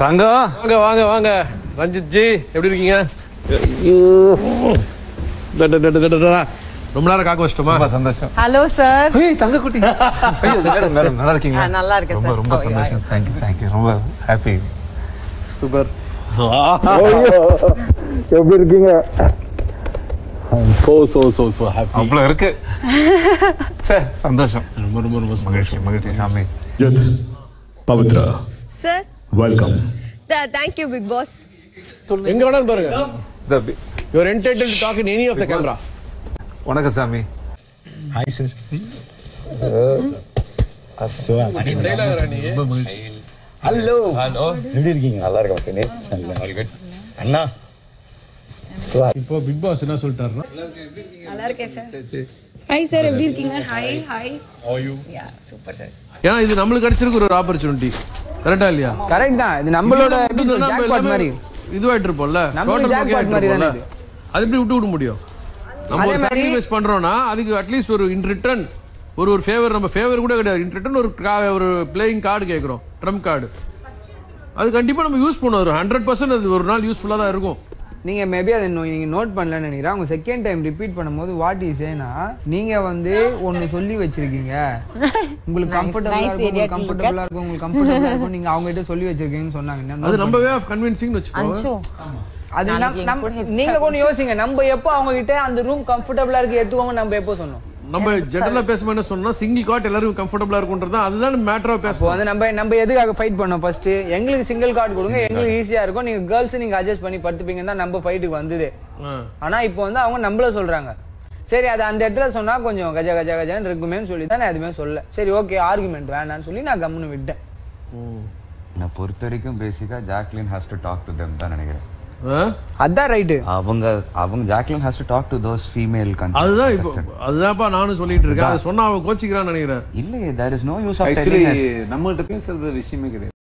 தங்கம் வாங்க வாங்க வாங்க. ரஞ்சித் ஜி எப்படி இருக்கீங்க? ரொம்ப நேரம் காக்க வச்சிட்டோமா? சந்தோஷம். Hello sir. தங்க குட்டி மேடம் நல்லா இருக்கீங்களா? நல்லா இருக்கேன். ரொம்ப ரொம்ப சந்தோஷம். தேங்க்யூ ரொம்ப ஹாப்பி. சூப்பர். எப்படி இருக்கீங்க? so happy. அவ்வளோ இருக்கு சார். சந்தோஷம். ரொம்ப ரொம்ப ரொம்ப மகிழ்ச்சி சாமி. Pavithra sir welcome. Thank you big boss. எங்க வேணாலும் பாருங்க. You are entitled to talk in any of the camera. வணக்கம் சாமி. Hi sir. ஹலோ ஹலோ எப்படி இருக்கீங்க? நல்லா இருக்கேன். அண்ணா இப்போ பிக் பாஸ் என்ன சொல்லிட்டாருன்னா நல்லா இருக்கேன் சார். ஹாய் சார் எப்படி இருக்கீங்க? Hi hi. how are you? Yeah super sir. ஏன்னா இது நம்மளுக்கு கிடைச்சிருக்கு ஒரு ஆப்பர்ச்சுனிட்டி. கரெக்டா இல்லையா? கரெக்ட் தான். இது நம்மளோட ஜாக்பாட் மாதிரி இதுவாயிட்டு இருப்போம்ல. நம்ம ஜாக்பாட் மாதிரி தானே இது. அது எப்படி விட முடியும்? நம்ம ஒரு சாக்ரிஃபைஸ் பண்றோம்னா அதுக்கு அட்லீஸ்ட் ஒரு இன் ரிட்டர்ன் ஒரு ஃபேவர். நம்ம ஃபேவர் கூட கிடையாது. இன் ரிட்டர்ன் ஒரு பிளேயிங் கார்டு கேட்கிறோம், ட்ரம்ப் கார்டு. அது கண்டிப்பா நம்ம யூஸ் பண்ணுவோம். 100% அது ஒரு நாள் யூஸ்ஃபுல்லா தான் இருக்கும். நீங்க மேபி அதை நீங்க நோட் பண்ணலன்னு நினைக்கிறேன். அவங்க செகண்ட் டைம் ரிப்பீட் பண்ணும்போது வாட் இஸ் ஏனா நீங்க வந்து ஒன்னு சொல்லி வச்சிருக்கீங்க. உங்களுக்கு கம்ஃபர்ட்டபிளா இருக்கும், உங்களுக்கு கம்ஃபர்ட்டபிளா இருக்கும். நீங்க அவங்க கிட்ட சொல்லி வச்சிருக்கீங்கன்னு சொன்னாங்க. அது நம்ம வே ஆஃப் கன்வின்சிங்னு வெச்சுக்கோ. அது நீங்க கொஞ்சம் யோசிங்க. நம்ம எப்போ அவங்க கிட்ட அந்த ரூம் கம்ஃபர்ட்டபிளா இருக்கு எடுத்துக்கோங்க நம்ம எப்போ சொன்னோம்? நம்ம ஜெனரலா பேசும்போது என்ன சொன்னா சிங்கிள் காட் எல்லாரும் கம்ஃபர்ட்டபிளா இருக்கும்ன்றது அதுதான் மேட்டர் ஆஃப் பேசுவோம். அது நம்ம எதுக்காக ஃபைட் பண்ணோம்? ஃபர்ஸ்ட் எங்களுக்கு சிங்கிள் கார்டு கொடுங்க, எங்களுக்கு ஈஸியா இருக்கும். நீங்க கேர்ள்ஸ் நீங்க அட்ஜஸ்ட் பண்ணி படுத்துப்பீங்கன்னு தான் நம்ம ஃபைட்டுக்கு வந்தது. ஆனா இப்போ வந்து அவங்க நம்மள சொல்றாங்க. சரி அது அந்த இடத்துல சொன்னா கொஞ்சம் கஜ கஜ கஜன்னு இருக்குமேன்னு சொல்லி தான் நான் எதுவுமே சொல்ல. சரி ஓகே ஆர்குமெண்ட் வேணான்னு சொல்லி நான் கம்முன்னு விட்டேன். நான் பொறுத்த வரைக்கும் பேசிக்கா Jacqueline has to talk to them தான் நினைக்கிறேன். அதான் ரைட். அவங்க Jacqueline has to talk to those female அதுதான் இப்போ அதுதான்ப்பா நானும் சொல்லிட்டு இருக்கேன். அதை சொன்னா அவன் கோச்சிக்கிறான்னு நினைக்கிறேன். இல்ல there is no use of telling. நம்மகிட்ட பேசுறது விஷயமே கிடையாது.